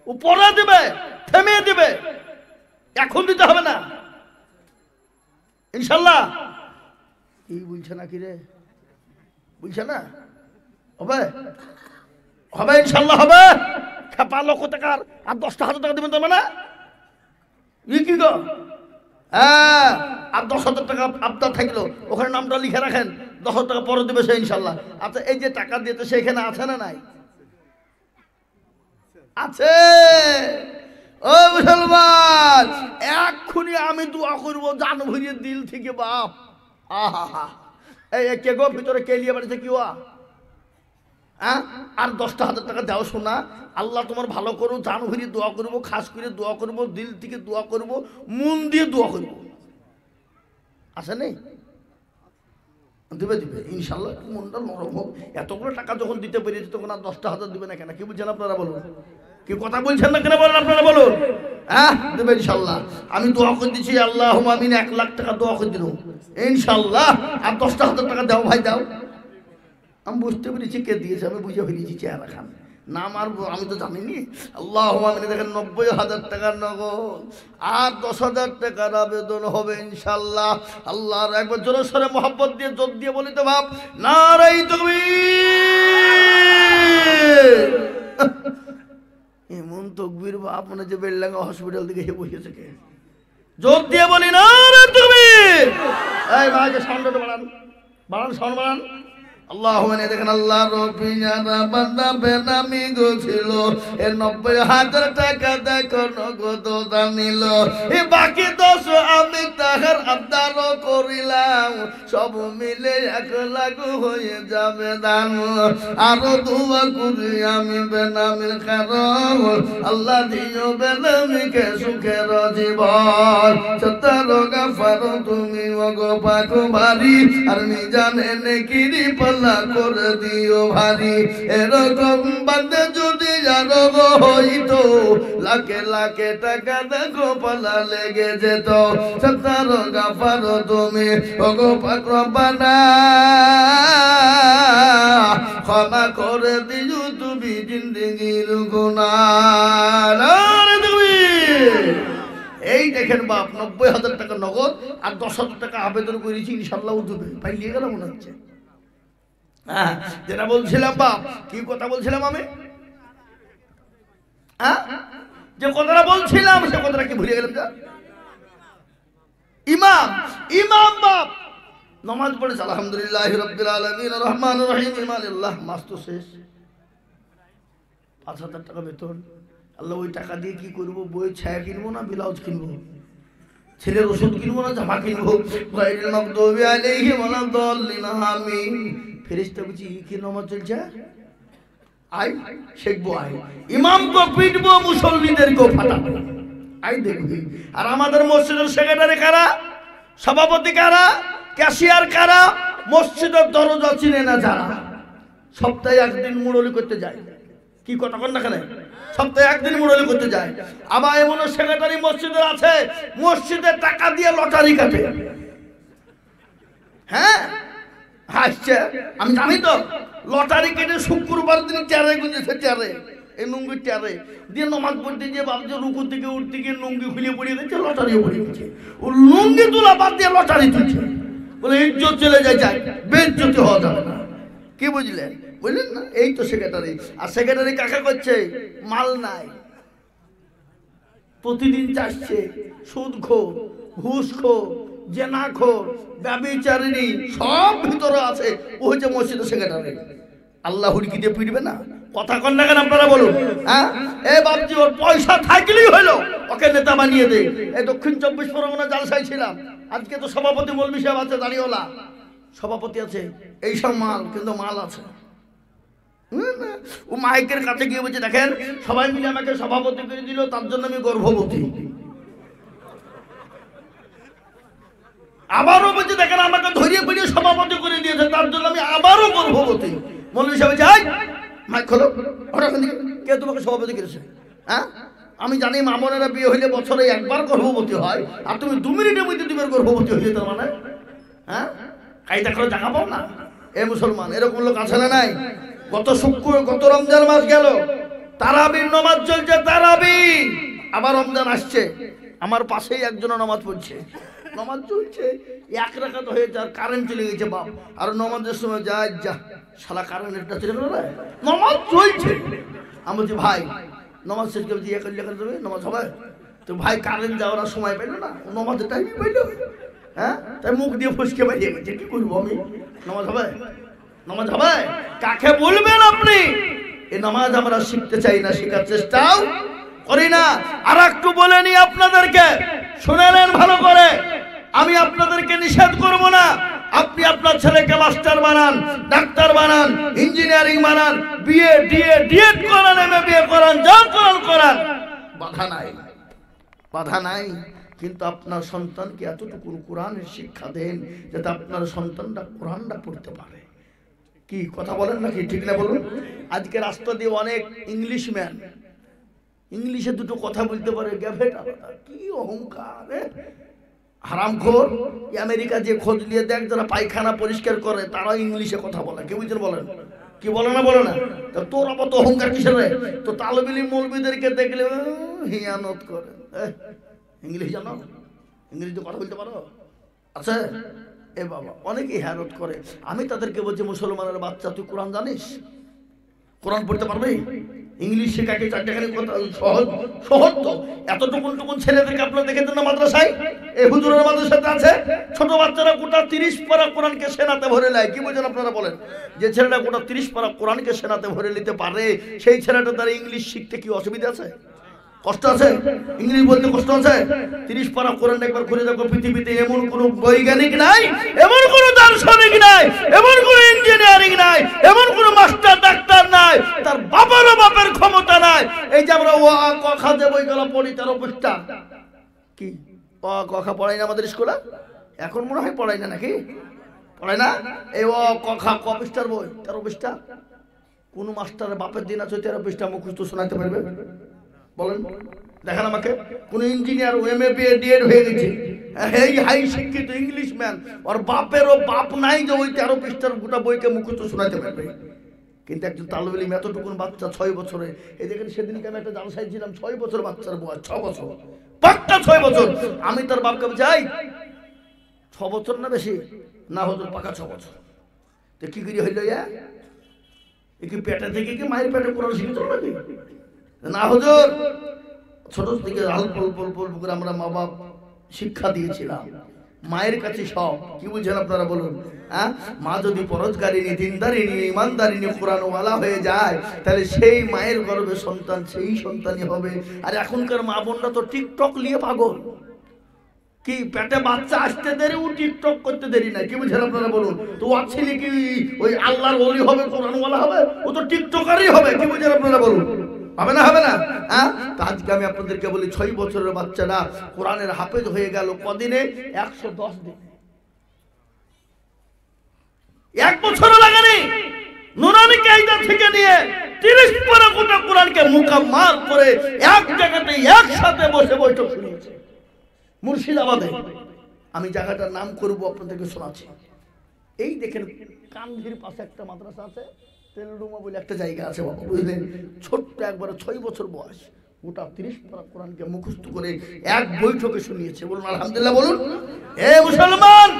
ও পরে দেবে, থেমে দেবে, এখন দিতে হবে না ইনশাল্লাহ। এই বলছে না কি রে? বুঝছে না? হবে হবে ইনশাল্লাহ হবে। 5 লক্ষ টাকার আর 10,000 টাকা দেবেন তো মানে কি গো? হ্যাঁ, আর 10,000 টাকা আপনার থাকলো, ওখানে নামটা লিখে রাখেন, 10,000 টাকা পরে দেবে সে ইনশাল্লাহ। আচ্ছা, এই যে টাকা দিয়েছে সেখানে আছে না নাই? আছে। ও মুসলমান, এক্ষুনি আমি দোয়া করবো জান ভরিয়ে দিল থেকে, বাপ। আহা, এই কে গো ভিতরে কে লিয়ে বাড়িতে কি হওয়া? হ্যাঁ, আর 10,000 টাকা দাও শোনা, আল্লাহ তোমার ভালো করো, জান ভরিয়ে দোয়া করবো, খাস করে দোয়া করবো, দিল থেকে দোয়া করবো, মন দিয়ে দোয়া করবো। আসে নেই? দিবে দিবে ইনশাল্লাহ, মনটা নরম হোক। এতগুলো টাকা যখন দিতে পেরেছি তখন আর 10,000 দিবে না কেন? কি বুঝছেন আপনারা বলুন? কি কথা বলছেন না কেন বলেন আপনারা বলুন? হ্যাঁ, দেবে ইনশাল্লাহ। আমি দোয়া করে দিচ্ছি, আল্লাহ আমিন, 1 লাখ টাকা দোয়া করে দিল ইনশাল্লাহ। আর 10,000 টাকা দাও ভাই, দাও। আমি বুঝতে পেরেছি কে দিয়েছে, আমি বুঝে ফেলেছি চেহারা খান নাম, আর আমি তো জানিনি। আল্লাহ আমিন, দেখেন 90,000 টাকার নগদ আর 10,000 টাকার আবেদন হবে ইনশাল্লাহ। আল্লাহর একবার জোরে সরে মহব্বত দিয়ে জোর দিয়ে বলিতে ভাব, নারাই তাকবীর। এমন তকবীর বাপ, মনে যে বেলডাঙ্গা হসপিটাল থেকে এসে বসেছে। কে জোর দিয়ে বলি নারাই তাকবীর। এই ভাইকে সাউন্ডটা বাড়ান, বাড়ান, সাউন্ড বাড়ান। আল্লাহ দেখেন, আল্লাহ রবিয়ারা বান্দা বেনামি গছিল, এ 90,000 টাকা দেখো নগদ দানিল। এ বাকি 10 আমি তাহার আবদার করিলাম, সব মিলে 1 লাখ হয়ে যাবে দান। আরো দোয়া করি আমি বেনামির কারণ, আল্লাহ দিও বেনামিকে সুখের জীবন। সত্তর গাফার তুমি ওগো পাক ভারি, আর মিজানে নেকিরি করে দিও ভারী। এরকম বান্দা যদি জানো হইতো, লাখে লাখে টাকা দেখো পালা লেগে যেত। সত্তর গাফার তুমি ওগো পাক রব্বানা, ক্ষমা করে দিও তুমি জিন্দেগির গুনাহ। এই দেখেন বাপ, 90,000 টাকা নগদ আর 10,000 টাকা আবেদন করেছি, ইনশাল্লাহ উঠবে। ভাই নিয়ে গেল মনে হচ্ছে। হ্যাঁ, যেটা বলছিলাম বাপ, কি কথা বলছিলাম আমি? হ্যাঁ, যে কথাটা বলছিলাম সে কথাটা কি ভুলে গেলাম? ইমাম ইমাম বাপ নামাজ পড়েছে, আলহামদুলিল্লাহ রাব্বিল আলামিন রহমানির রহিম মালিল্লাহ, মাস তো শেষ। 5,000 টাকা বেতন, আল্লাহ ওই টাকা দিয়ে কি করবো? বই ছায়া কিনবো না ব্লাউজ কিনবো, ছেলের ওষুধ কিনবো না জামা কিনবো? গায়রুল মাগদুবি আলাইহিম ওয়ালাদ-দাল্লিন আমিন। ফেরেশতা বুঝি কি নামাজ চলছে, আই শিখবো, আই ইমামকে পিটবো, মুসল্লিদেরকে ফাটাবো, আই দেখবি। আর আমাদের মসজিদের সেক্রেটারি কারা, সভাপতি কারা, ক্যাশিয়ার কারা, মসজিদের দরজা চিনে না যারা, সপ্তাহে 1 দিন মুরলি করতে যায়। কি কথা কন না কেন? সপ্তাহে 1 দিন মুরলি করতে যায়। আবার এমন সেক্রেটারি মসজিদের আছে, মসজিদের টাকা দিয়ে লটারি কাটে। হ্যাঁ, হাসছে, আমি জানি তো। লটারি কেটে শুক্রবার দিন চেয়ারে গুঁজেছে, চেয়ারে এই লুঙ্গির চেয়ারে দিয়ে নমাজ পড়তে গিয়ে ভাবছে রুকুর থেকে উঠতে গিয়ে লুঙ্গি খুলে পড়িয়ে গেছে, লটারিও পড়িয়ে গেছে। ও লুঙ্গি তোলা বাদ দিয়ে লটারি তুলছে, বলে ইজ্জত চলে যায়, যায় বেইজ্জতি হওয়া যাবে না। কি বুঝলেন? বুঝলেন না? এই তো সেক্রেটারি। আর সেক্রেটারি কাকা করছে, মাল নাই, প্রতিদিন চাচ্ছে, সুদখোর, ঘুষখোর, জেনাখোর, ব্যভিচারিণী সব ভিতরে আছে। ও হচ্ছে মসজিদের সেক্রেটারি। আল্লাহ হুড়কি দিয়ে পিটবে না? কথা কন না কেন আপনারা বলুন? হ্যাঁ, এ বাপজি ওর পয়সা থাকলেই হলো, ওকে নেতা বানিয়ে দে। এই দক্ষিণ 24 পরগনা জালসায় ছিলাম, আজকে তো সভাপতি মৌলভী সাহেব আছে, দাঁড়িয়েওয়ালা সভাপতি আছে, এইসব মাল, কিন্তু মাল আছে। ও মাইকের কাছে গিয়ে বলছে, দেখেন সবাই মিলে আমাকে সভাপতি করে দিল, তার জন্য আমি গর্ভবতী। আবারও বলছে, দেখেন আমাকে ধরিয়ে পড়িয়ে সভাপতি করে দিয়েছে, তার জন্য আমি আবারও গর্ভবতী। মৌলভী সাহেব যাই মাইক খোলো, কে তোমাকে সভাপতি করেছে? হ্যাঁ, আমি জানি মামনেরা বিয়ে হইলে বছরে একবার গর্ভবতী হয়, আর তুমি 2 মিনিটের মধ্যে দুবার গর্ভবতী হয়ে যেতে, মানে হ্যাঁ কায়দা করে জায়গা পাও না? এ মুসলমান, এরকম লোক আছে না নাই? গত রমজান মাস গেল, তারাবির নামাজ চলছে, তারাবি, আবার রমজান আসছে, আমার পাশেই একজন নামাজ পড়ছে, নামাজ চলছে, 1 রাকাত হয়ে যার কারেন্ট চলে গেছে বাপ, আর নামাজের সময় যা যা শালা কারেন্টটা চলে গেল, নামাজ চলছে। আমি বলছি, ভাই নামাজ শেষ করে দিয়ে দেবে, নামাজ হবে তো? ভাই কারেন্ট যাওয়ার সময় পাইল না, নামাজের টাইমই পাইল। হ্যাঁ, তাই মুখ দিয়ে ফুসকে বাইরে গেছে, কি করবো আমি? নামাজ হবে? নামাজ হবে? কাকে বলবেন আপনি? এই নামাজ আমরা শিখতে চাই না, শেখার চেষ্টাও করি না। আর একটু বলে নি আপনাদেরকে, শুনে নেন ভালো করে, আমি আপনাদেরকে নিষেধ করব না। আপনি আপনার ছেলেকে মাস্টার বানান, ডাক্তার বানান, ইঞ্জিনিয়ারিং বানান, বিএ ডিএড করান, এমএ করান, যা করান, বাধা নাই, বাধা নাই। কিন্তু আপনার সন্তানকে এতটুকু কোরআনের শিক্ষা দেন যাতে আপনার সন্তানটা কোরআনটা পড়তে পারে। কি কথা বলেন নাকি? ঠিক না বলুন? আজকে রাস্তা দিয়ে অনেক ইংলিশ ম্যান ইংলিশে দুটো কথা বলতে পারে, কি অহংকার! হারামখোর। আমেরিকা যে খোঁজ নিয়ে দেখ, যারা পায়খানা পরিষ্কার করে তারা ইংলিশে কথা বলে, কি বুঝছেন বলেন? কি বলে না, বলে না? তা তোর আবার তো অহংকার কিসের রে? তো তালবিলি মৌলবীদেরকে দেখলে হিয়ানত করে। ইংলিশ জানো? ইংরেজিতে কথা বলতে পারো? আচ্ছা, এ বাবা, অনেকে হিয়ানত করে। আমি তাদেরকে বলছি, মুসলমানের বাচ্চা, তুই কোরআন জানিস? কোরআন পড়তে পারবে? ইংলিশ শেখাকে চারটাখানি কথা সহজ, সহজ তো। এতটুকুন ছেলেদেরকে আপনারা দেখেছেন না মাদ্রাসায়? এই হুজুরের মাদ্রাসাতে আছে ছোট বাচ্চারা গোটা 30 পারা কোরআনকে সেনাতে ভরে নেয়। কি বলছেন আপনারা বলেন? যে ছেলেটা গোটা 30 পারা কোরআনকে সেনাতে ভরে নিতে পারে, সেই ছেলেটা তার ইংলিশ শিখতে কি অসুবিধা আছে? কষ্ট আছে? ইংলিশ বলতে কষ্ট আছে? 30 পারা কোরআন একবার খুলে দেখো, পৃথিবীতে এমন কোন বৈজ্ঞানিক নাই, এমন কোন দার্শনিক নাই, এমন কোন ইঞ্জিনিয়ারিং নাই, এমন কোন মাস্টার ডাক্তার নাই, তার বাবারও বাপের ক্ষমতা নাই। এই যে আমরা ও আ ক খ যে বইগুলো পড়ি, 13 পৃষ্ঠা, কি ও ক খ পড়াই না আমাদের স্কুলে? এখন মনে হয় পড়াই না, নাকি পড়াই না? এই ও ক খ ক পৃষ্ঠার বই 13 পৃষ্ঠা, কোন মাস্টারের বাপের দিন আছে 13 পৃষ্ঠা মুখস্থ শোনাতে পারবে? বলেন, দেখেন আমাকে। কোন ইঞ্জিনিয়ার এমএ বিএ ডিএড হয়ে গেছে, এই হাই শিক্ষিত ইংলিশ ম্যান, ওর বাপেরও বাপ নাই যে ওই 13 পৃষ্ঠার গোটা বইকে মুখস্থ শোনাতে পারবে। কিন্তু একজন তালবে ইলম এতটুকুন বাচ্চা 6 বছরে, এই দেখেন সেদিনকে আমি একটা জালসায় ছিলাম, 6 বছর বাচ্চার বয়স, 6 বছর, পাক্কা 6 বছর। আমি তার বাপকে যাই 6 বছর না বেশি না, হতো পাকা 6 বছর। তো কি করে হইল? এ কি পেটে থেকে কি মায়ের পেটে কোরআন শিখেছিল নাকি? না হুজুর, ছোট থেকে অল্প অল্প করে আমরা মা বাপ শিক্ষা দিয়েছিলাম, মায়ের কাছে সব। কি বুঝছেন আপনারা বলুন? হ্যাঁ, মা যদি পরোজগারিনী, দিনদারিনী, ইমানদারিনী, কোরআনওয়ালা হয়ে যায়, তাহলে সেই মায়ের গর্ভে সন্তান সেই সন্তানই হবে। আর এখনকার মা বোনরা তো টিকটক নিয়ে পাগল। কি পেটে বাচ্চা আসতে দেরি, ও টিকটক করতে দেরি না। কি বুঝছেন আপনারা বলুন? তো ও ছেলে কি ওই আল্লাহর ওলি হবে, কোরআনওয়ালা হবে? ও তো টিকটকারই হবে। কি বুঝছেন আপনারা বলুন? হবে না, হবে না? হ্যাঁ, আজকে আমি আপনাদেরকে বলি, 6 বছরের বাচ্চারা কোরআনের হাফেজ হয়ে গেল কদিনে? 110 দিনে। 1 বছরও লাগেনি। নুরানি কায়দা থেকে নিয়ে 30 পারা গোটা কোরআনকে মুকাম্মাল করে এক জায়গাতে একসাথে বসে বৈঠক শুনিয়েছে মুর্শিদাবাদে। আমি জায়গাটার নাম করব, আপনাদেরকে শোনাচ্ছি। এই দেখেন কান্দির পাশে একটা মাদ্রাসা আছে, তেলডুমা বলে একটা জায়গা আছে বাবা, বুঝলেন? ছোট্ট একবারে 6 বছর বয়স, গোটা 30 পারা কোরআনকে মুখস্থ করে এক বৈঠকে শুনিয়েছে। বলুন আলহামদুলিল্লাহ বলুন। এ মুসলমান,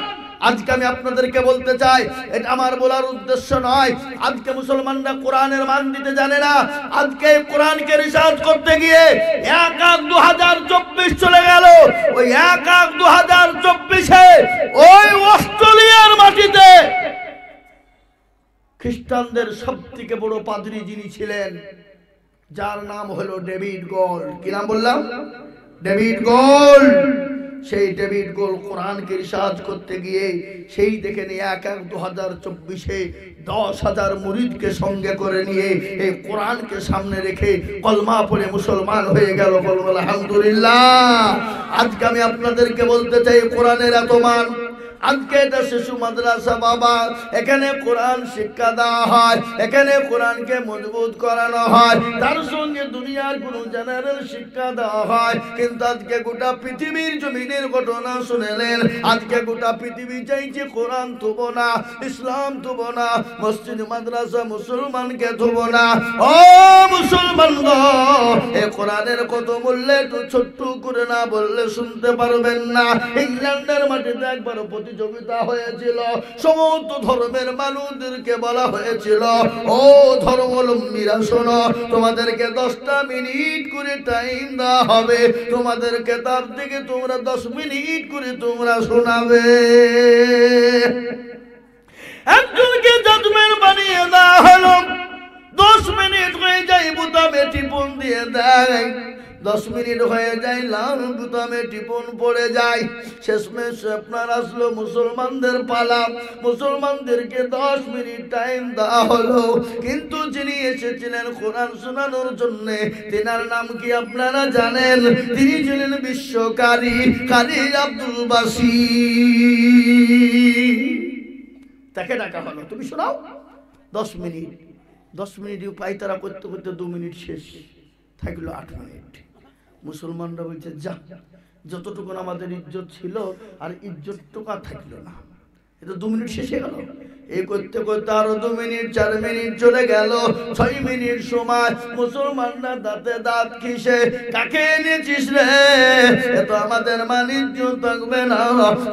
আজকে আমি আপনাদেরকে বলতে চাই, এটা আমার বলার উদ্দেশ্য নয়, আজকে মুসলমানরা কোরআনের মান দিতে জানে না। আজকে কোরআনকে রিসার্চ করতে গিয়ে 1-1-2024 চলে গেল। ওই 1-1-2024-এ ওই অস্ট্রেলিয়ার মাটিতে খ্রিস্টানদের সবথেকে বড় পাদ্রী যিনি ছিলেন, যার নাম হলো ডেভিড গোল্ড। কি নাম বললাম? David gold. সেই ডেভিড গোল্ড কোরআনকে রিসার্চ করতে গিয়ে সেই দেখেন 1-1-2024-এ 10,000 মুরিদকে সঙ্গে করে নিয়ে এই কোরআনকে সামনে রেখে কলমা পড়ে মুসলমান হয়ে গেল। বলুন আলহামদুলিল্লাহ। আজকে আমি আপনাদেরকে বলতে চাই, কোরআনের এত মান। আজকে এটা শিশু মাদ্রাসা বাবা, এখানে কোরআন শিক্ষা দেওয়া হয়, এখানে কোরআনকে মজবুত করানো হয়, তার সঙ্গে দুনিয়ার কোন জেনারেল শিক্ষা দেওয়া হয়। কিন্তু আজকে গোটা পৃথিবীর জমিনের ঘটনা শুনেলেন, আজকে গোটা পৃথিবী চাইছে কোরআন থুব না, ইসলাম থুব না, মসজিদ মাদ্রাসা মুসলমানকে থুব না। ও মুসলমান গো, এ কোরআনের কত মূল্য একটু ছোট্ট করে না বললে শুনতে পারবেন না। ইংল্যান্ডের মাটিতে একবার প্রতিযোগিতা হয়েছিল, সমস্ত ধর্মের মানুষদেরকে বলা হয়েছিল, ও ধর্মাবলম্বীরা শোনো, তোমাদেরকে 10টা মিনিট করে টাইম দেওয়া হবে, তোমাদেরকে তার থেকে তোমরা 10 মিনিট করে তোমরা শোনাবে। একজনকে জাজমেন্ট বানিয়ে দেওয়া হলো, 10 মিনিট হয়ে যায়, বুতামে টিপুন দিয়ে দেয়, 10 মিনিট হয়ে যায়, লাল বুতামে টিপুন পড়ে যায়। শেষমেশ আপনার আসলো মুসলমানদের পালা, মুসলমানদেরকে 10 মিনিট টাইম দেওয়া হলো। কিন্তু যিনি এসেছিলেন কোরআন শোনানোর জন্য, তিনার নাম কি আপনারা জানেন? তিনি ছিলেন বিশ্বকারী কারি আব্দুল বাসির। তাকে ডাকা হলো, তুমি শোনাও 10 মিনিট। 10 মিনিট পাইতারা করতে করতে 2 মিনিট শেষ, থাকলো 8 মিনিট। মুসলমানরা বলছে, যা, যতটুকু আমাদের ইজ্জত ছিল আর ইজ্জতটুকু আর থাকলো না, এটা 2 মিনিট শেষ হয়ে গেল। এই করতে করতে আরো 2 মিনিট, 4 মিনিট চলে গেল, 6 মিনিট সময়। মুসলমানরা দাঁতে দাঁত খিসে, কাকে এনেছিস রে? এ তো আমাদের মান ইজ্জত থাকবে না,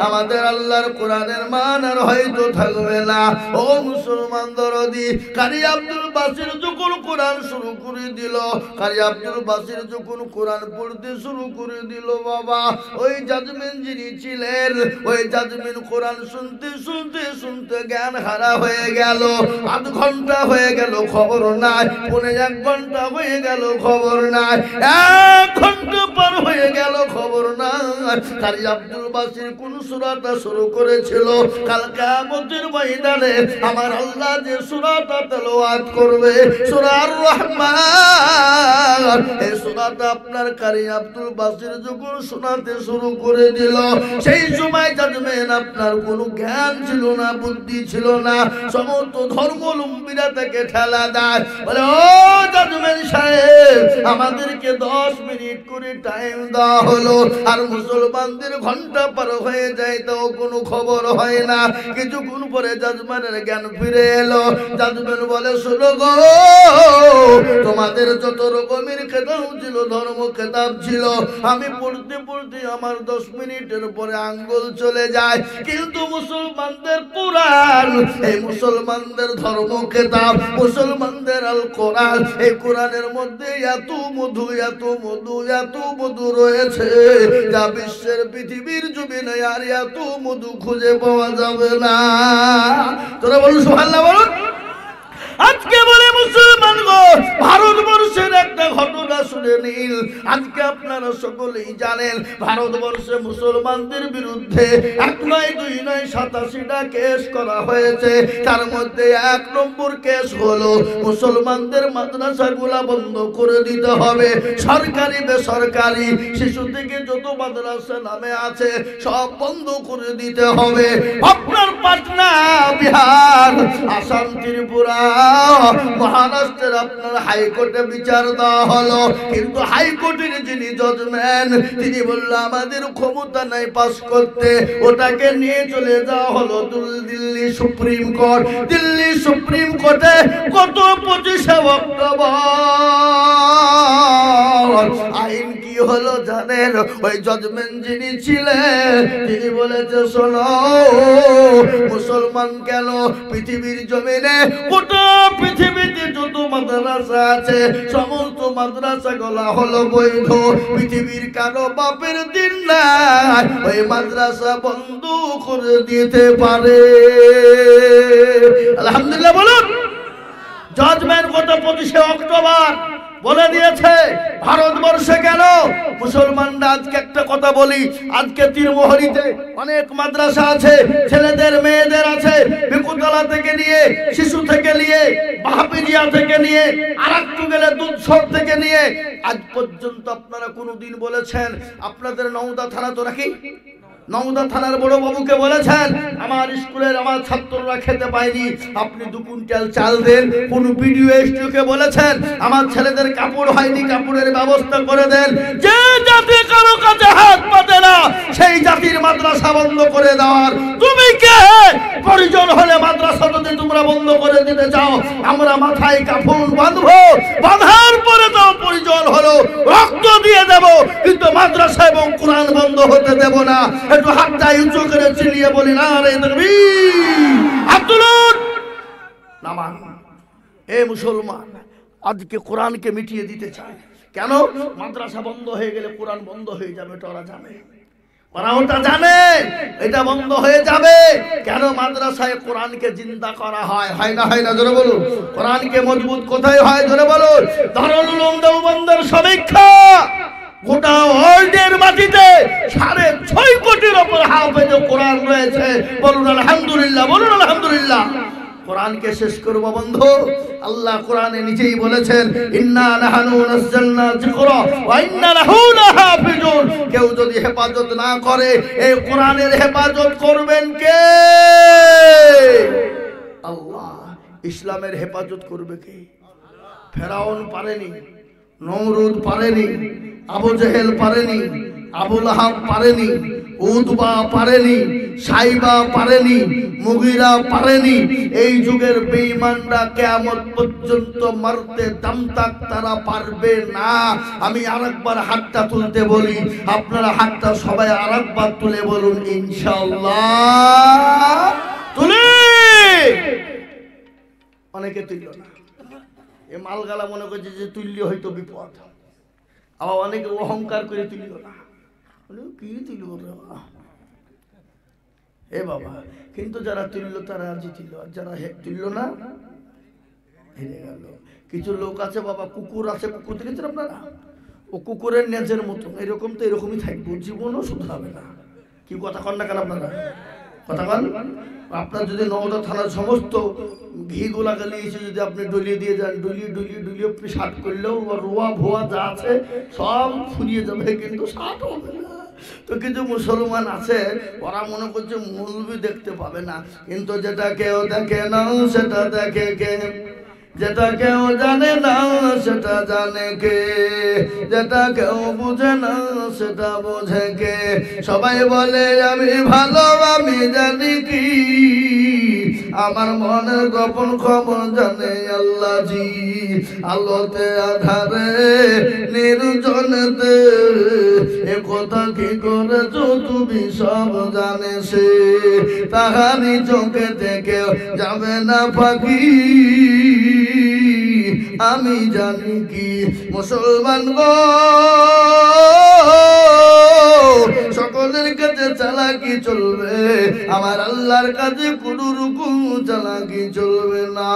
আমাদের আল্লাহর কোরআনের মান আর হয়তো থাকবে না। ও মুসলমান দরদি, কারি আব্দুল বাসির যখন কোরআন শুরু করে দিল, কারি আব্দুল বাসির যখন কোরআন পড়তে শুরু করে দিল বাবা, ওই জাজমেন যিনি ছিলেন, ওই জাজমেন কোরআন শুনতে শুনতে শুনতে জ্ঞান হারা হয়ে গেল। 8 ঘন্টা হয়ে গেল, খবর নাই। 1 ঘন্টা হয়ে গেল, খবর নাই। 1 ঘন্টা পার হয়ে গেল, খবর নাই। কারি আব্দুল বাসির কোন সূরাটা শুরু করেছিল, কাল কিয়ামতের ময়দানে আমার আল্লাহ যে সূরাটা তেলাওয়াত করবে, সূরা আর রহমান, এই সূরাটা আপনার কারি আব্দুল বাসির যখন শোনাতে শুরু করে দিল, সেই সময় জানবেন আপনার কোনো জ্ঞান ছিল না, বুদ্ধি ছিল না। সমস্ত ধর্মাবলম্বীরা তাকে ঠেলা দেয়, বলে, ও জাজমেন সাহেব, আমাদেরকে 10 মিনিট করে টাইম দেওয়া হলো, আর মুসলমানদের ঘন্টা পার হয়ে যায়, তাও কোনো খবর হয় না। কিছুক্ষণ পরে জাজমেনের জ্ঞান ফিরে এলো। জাজমেন বলে, শোনো গো, তোমাদের যত রকমের খেতাব ছিল, ধর্ম খেতাব ছিল, আমি পড়তে পড়তে আমার 10 মিনিটের পরে আঙ্গুল চলে যায়। কিন্তু মুসলমানদের কোরআন, এই মুসলমানদের ধর্ম খেতাব, মুসলমানদের আল কোরআন, এই কোরআনের মধ্যে এত মধু, এত মধু, এত মধু রয়েছে, যা বিশ্বের পৃথিবীর জমিনে আর এত মধু খুঁজে পাওয়া যাবে না। তোরা বলুন সুবহানাল্লাহ বলুন। আজকে বলে মুসলমান গো, ভারতবর্ষের একটা ঘটনা শুনে নিন। আজকে আপনারা সকলেই জানেন, ভারতবর্ষে মুসলমানদের বিরুদ্ধে 1 নয় 2 নয় 87টা কেস করা হয়েছে। তার মধ্যে 1 নম্বর কেস হলো মুসলমানদের মাদ্রাসাগুলা বন্ধ করে দিতে হবে, সরকারি বেসরকারি শিশু থেকে যত মাদ্রাসা নামে আছে সব বন্ধ করে দিতে হবে। আপনার পাটনা, বিহার, আসাম, ত্রিপুরা, মহারাষ্ট্রের আপনার হাইকোর্টে বিচার দেওয়া হলো, কিন্তু হাইকোর্টের যিনি জজম্যান তিনি বলল আমাদের ক্ষমতা নাই পাস করতে, ওটাকে নিয়ে চলে যাওয়া হলো Delhi supreme court. Delhi supreme কোর্টে কত 25শে অক্টোবর আইন কি হলো জানেন? ওই জজমেন্ট যিনি ছিলেন তিনি বলেছে শোনো, মুসলমান কেন পৃথিবীর জমিনে গোটা পৃথিবীতে যত মাদ্রাসা আছে সমস্ত মাদ্রাসা গুলা হলো বৈধ, পৃথিবীর কারো বাপের দিন নাই ওই মাদ্রাসা বন্ধ করে দিতে পারে। আলহামদুলিল্লাহ বলুন। জজমেন্ট গত 25শে অক্টোবর বলে দিয়েছে। ভারতবর্ষে কেন মুসলমানরা, আজকে একটা কথা বলি, আজকে তীরমোহনীতে অনেক মাদ্রাসা আছে, ছেলেদের মেয়েদের আছে, বিকুতলা থেকে নিয়ে, শিশু থেকে নিয়ে, বাহাপিজিয়া থেকে নিয়ে, আরেকটু গেলে দুধসর থেকে নিয়ে, আজ পর্যন্ত আপনারা কোনোদিন বলেছেন আপনাদের নওদা থানা তো নাকি নওদা থানার বড় বাবুকে বলেছেন আমার স্কুলের আমার ছাত্ররা খেতে পায়নি, আপনি 2 কুইন্টাল চাল দেন? কোন ভিডিও এসটিকে বলেছেন আমার ছেলেদের কাপড় হয়নি, কাপড়ের ব্যবস্থা করে দেন? যে জাতি কারো কাছে হাত পাতে না সেই জাতির মাদ্রাসা বন্ধ করে দেওয়ার তুমি কে? প্রয়োজন হলে মাদ্রাসা যদি তোমরা বন্ধ করে দিতে চাও আমরা মাথায় কাপড় বাঁধবো, বাঁধার পরে তো প্রয়োজন হলো রক্ত দিয়ে দেব, কিন্তু মাদ্রাসা এবং কোরআন বন্ধ হতে দেব না। একটু হাতটা উঁচু করে চিলিয়ে বলি না রে তাকবীর, আব্দুল নামান। এ মুসলমান আজকে কোরআনকে মিটিয়ে দিতে চায় কেন? মাদ্রাসা বন্ধ হয়ে গেলে কোরআন বন্ধ হয়ে যাবে, এটা ওরা জানে, ওরা ওটা জানে এটা বন্ধ হয়ে যাবে। কেন? মাদ্রাসায় কোরআনকে জিন্দা করা হয়, হয় না? হয় না? জোরে বলুন। কোরআনকে মজবুত কোথায় হয়? জোরে বলুন। দারুল উলুম দেওবন্দের সমীক্ষা গোটা ওয়ার্ল্ডের মাটিতে 6.5 কোটির উপর হাফেজ কোরআন রয়েছে। বলুন আলহামদুলিল্লাহ, বলুন আলহামদুলিল্লাহ। কোরআনকে শেষ করব বন্ধু। আল্লাহ কোরআনে নিজেই বলেছেন ইন্না নাহনু নাযালনা যিকরা ওয়া ইন্না লাহু লাহাফিজুন। কেউ যদি হেফাজত না করে এই কোরআনের হেফাজত করবেন কে? আল্লাহ। ইসলামের হেফাজত করবে কে? ফেরাউন পারেনি, নমরুদ পারেনি, আবু জেহেল পারেনি, আবু লাহাব পারেনি, উতবা পারেনি, সাইবা পারেনি, মুগিরা পারেনি। এই যুগের বেঈমানরা কিয়ামত পর্যন্ত মরতে দম তক তারা পারবে না। আমি আরেকবার হাতটা তুলতে বলি, আপনারা হাতটা সবাই আরেকবার তুলে বলুন ইনশাআল্লাহ। তুলে অনেকে তুলল না, এ মালগালা মনে করছে যে তুল্য হয়তো বিপদ, আবার অনেকে অহংকার করে তুলল না, কি তুলব এ বাবা। কিন্তু যারা তুলল তারা জিতিল, আর যারা তুলল না হেরে গেল। কিছু লোক আছে বাবা, কুকুর আছে, কুকুর দেখেছেন আপনারা? ও কুকুরের নেজের মতো এরকম তো এরকমই থাকবো, জীবনও শুধরাবে না। কি কথা কন না কেন আপনারা? কথা কন। আপনার যদি নওদা থানার সমস্ত ঘিগুলা গালিয়েছে যদি আপনি ডলিয়ে দিয়ে যান, ডলিয়ে ডলিয়ে ডলিয়ে আপনি শার্ট করলেও রোয়া ভোয়া যা আছে সব ফুরিয়ে যাবে, কিন্তু শার্ট হবে না। তো কিছু মুসলমান আছে ওরা মনে করছে মৌলবি দেখতে পাবে না, কিন্তু যেটা কেউ দেখে না সেটা দেখে কে? যেটা কেউ জানে না সেটা জানে কে? যেটা কেউ বুঝে না সেটা বোঝে কে? সবাই বলে আমি ভালো, আমি জানি কি, আমার মনের গোপন খবর জানে আল্লাহ জি। আলোতে আধারে নির্জনেতে এ কথা কি করেছো তুমি সব জানে সে, তাহারি চোখে থেকে যাবে না পাখি, আমি জানি কি। মুসলমান গো সকলের কাছে চালাকি চলবে, আমার আল্লাহর কাছে কোনো রকম চালাকি চলবে না।